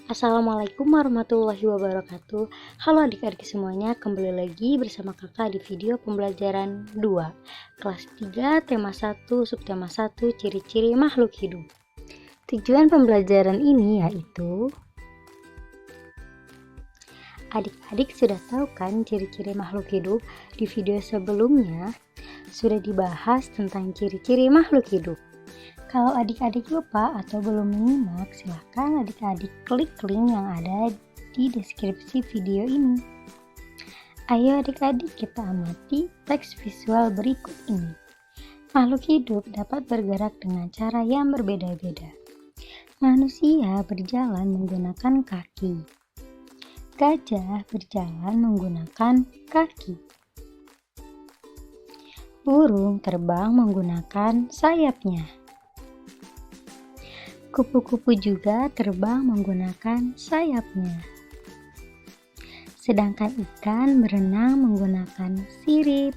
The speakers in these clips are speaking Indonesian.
Assalamualaikum warahmatullahi wabarakatuh. Halo adik-adik semuanya, kembali lagi bersama kakak di video pembelajaran 2 Kelas 3, tema 1, subtema 1, ciri-ciri makhluk hidup. Tujuan pembelajaran ini yaitu adik-adik sudah tahu kan ciri-ciri makhluk hidup? Di video sebelumnya sudah dibahas tentang ciri-ciri makhluk hidup. Kalau adik-adik lupa atau belum menyimak, silahkan adik-adik klik link yang ada di deskripsi video ini. Ayo adik-adik kita amati teks visual berikut ini. Makhluk hidup dapat bergerak dengan cara yang berbeda-beda. Manusia berjalan menggunakan kaki. Gajah berjalan menggunakan kaki. Burung terbang menggunakan sayapnya. Kupu-kupu juga terbang menggunakan sayapnya. Sedangkan ikan berenang menggunakan sirip.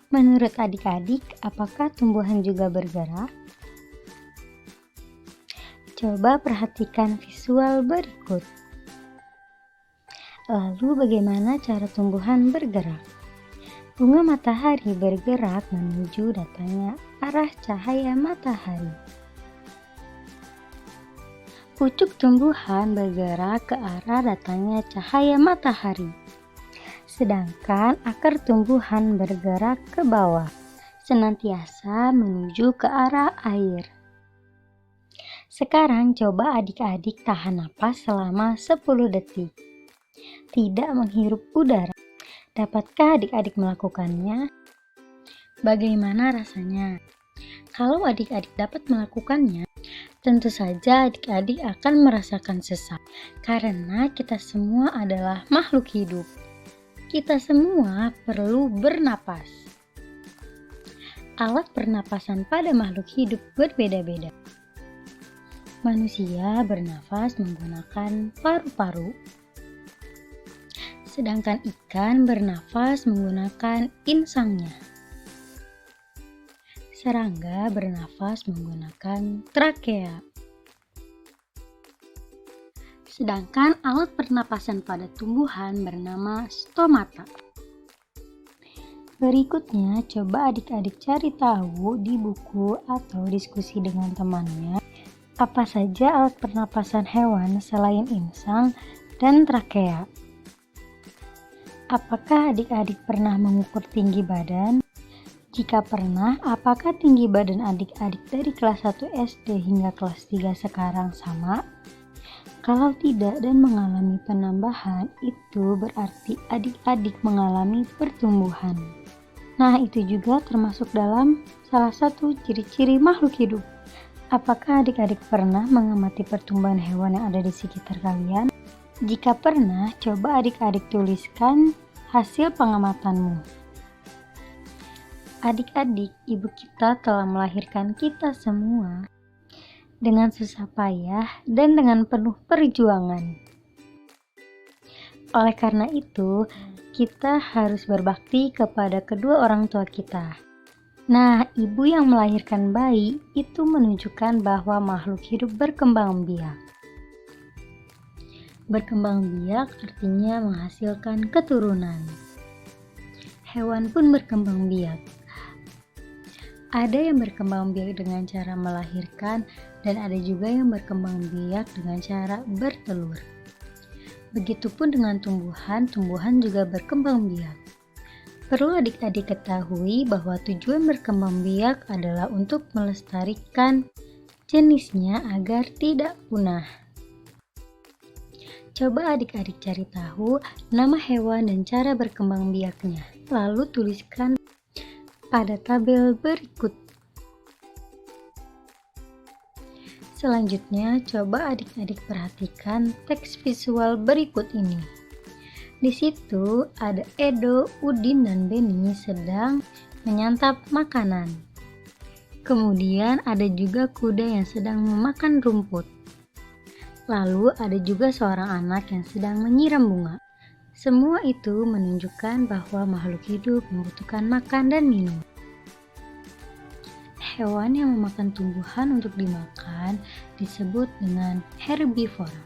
Menurut adik-adik, apakah tumbuhan juga bergerak? Coba perhatikan visual berikut. Lalu bagaimana cara tumbuhan bergerak? Bunga matahari bergerak menuju datangnya arah cahaya matahari. Pucuk tumbuhan bergerak ke arah datangnya cahaya matahari. Sedangkan akar tumbuhan bergerak ke bawah, senantiasa menuju ke arah air. Sekarang coba adik-adik tahan napas selama 10 detik. Tidak menghirup udara. Dapatkah adik-adik melakukannya? Bagaimana rasanya? Kalau adik-adik dapat melakukannya, tentu saja adik-adik akan merasakan sesak, karena kita semua adalah makhluk hidup. Kita semua perlu bernapas. Alat pernapasan pada makhluk hidup berbeda-beda. Manusia bernafas menggunakan paru-paru, sedangkan ikan bernafas menggunakan insangnya. Serangga bernafas menggunakan trakea. Sedangkan alat pernapasan pada tumbuhan bernama stomata. Berikutnya, coba adik-adik cari tahu di buku atau diskusi dengan temannya apa saja alat pernapasan hewan selain insang dan trakea. Apakah adik-adik pernah mengukur tinggi badan? Jika pernah, apakah tinggi badan adik-adik dari kelas 1 SD hingga kelas 3 sekarang sama? Kalau tidak dan mengalami penambahan, itu berarti adik-adik mengalami pertumbuhan. Nah, itu juga termasuk dalam salah satu ciri-ciri makhluk hidup. Apakah adik-adik pernah mengamati pertumbuhan hewan yang ada di sekitar kalian? Jika pernah, coba adik-adik tuliskan hasil pengamatanmu. Adik-adik, ibu kita telah melahirkan kita semua dengan susah payah dan dengan penuh perjuangan. Oleh karena itu, kita harus berbakti kepada kedua orang tua kita. Nah, ibu yang melahirkan bayi itu menunjukkan bahwa makhluk hidup berkembang biak. Berkembang biak artinya menghasilkan keturunan. Hewan pun berkembang biak. Ada yang berkembang biak dengan cara melahirkan dan ada juga yang berkembang biak dengan cara bertelur. Begitupun dengan tumbuhan, tumbuhan juga berkembang biak. Perlu adik-adik ketahui bahwa tujuan berkembang biak adalah untuk melestarikan jenisnya agar tidak punah. Coba adik-adik cari tahu nama hewan dan cara berkembang biaknya, lalu tuliskan pada tabel berikut. Selanjutnya, coba adik-adik perhatikan teks visual berikut ini. Di situ ada Edo, Udin, dan Beni sedang menyantap makanan. Kemudian ada juga kuda yang sedang memakan rumput. Lalu ada juga seorang anak yang sedang menyiram bunga. Semua itu menunjukkan bahwa makhluk hidup membutuhkan makan dan minum. Hewan yang memakan tumbuhan untuk dimakan disebut dengan herbivora.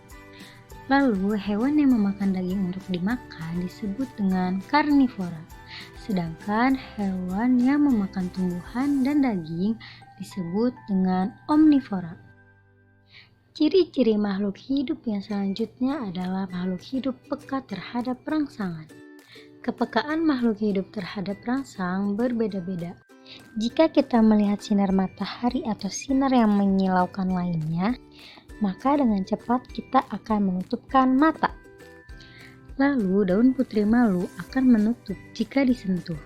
Lalu, hewan yang memakan daging untuk dimakan disebut dengan karnivora. Sedangkan hewan yang memakan tumbuhan dan daging disebut dengan omnivora. Ciri-ciri makhluk hidup yang selanjutnya adalah makhluk hidup peka terhadap rangsangan. Kepekaan makhluk hidup terhadap rangsang berbeda-beda. Jika kita melihat sinar matahari atau sinar yang menyilaukan lainnya, maka dengan cepat kita akan menutupkan mata. Lalu daun putri malu akan menutup jika disentuh.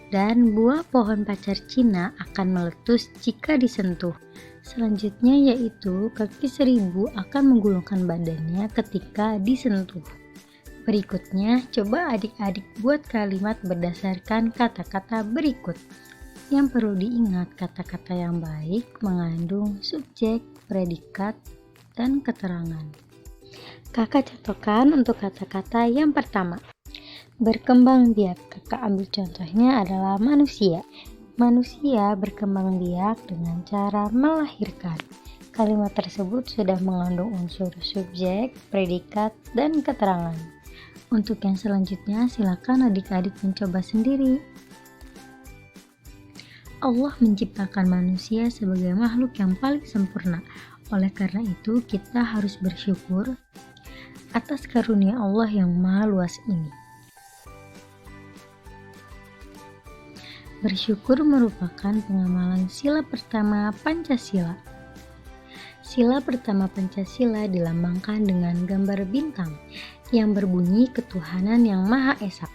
Dan buah pohon pacar Cina akan meletus jika disentuh. Selanjutnya yaitu kaki seribu akan menggulungkan badannya ketika disentuh. Berikutnya, coba adik-adik buat kalimat berdasarkan kata-kata berikut. Yang perlu diingat, kata-kata yang baik mengandung subjek, predikat, dan keterangan. Kakak contohkan untuk kata-kata yang pertama. Berkembang biak. Kakak ambil contohnya adalah manusia. Manusia berkembang biak dengan cara melahirkan. Kalimat tersebut sudah mengandung unsur subjek, predikat, dan keterangan. Untuk yang selanjutnya, silakan adik-adik mencoba sendiri. Allah menciptakan manusia sebagai makhluk yang paling sempurna. Oleh karena itu, kita harus bersyukur atas karunia Allah yang maha luas ini. Bersyukur merupakan pengamalan sila pertama Pancasila. Sila pertama Pancasila dilambangkan dengan gambar bintang yang berbunyi ketuhanan yang Maha Esa.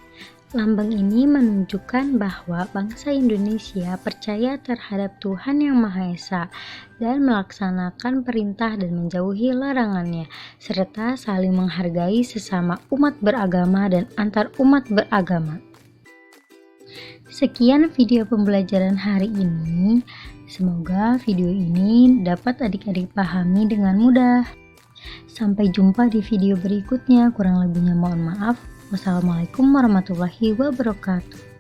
Lambang ini menunjukkan bahwa bangsa Indonesia percaya terhadap Tuhan Yang Maha Esa dan melaksanakan perintah dan menjauhi larangannya, serta saling menghargai sesama umat beragama dan antar umat beragama. Sekian video pembelajaran hari ini. Semoga video ini dapat adik-adik pahami dengan mudah. Sampai jumpa di video berikutnya. Kurang lebihnya mohon maaf. Wassalamualaikum warahmatullahi wabarakatuh.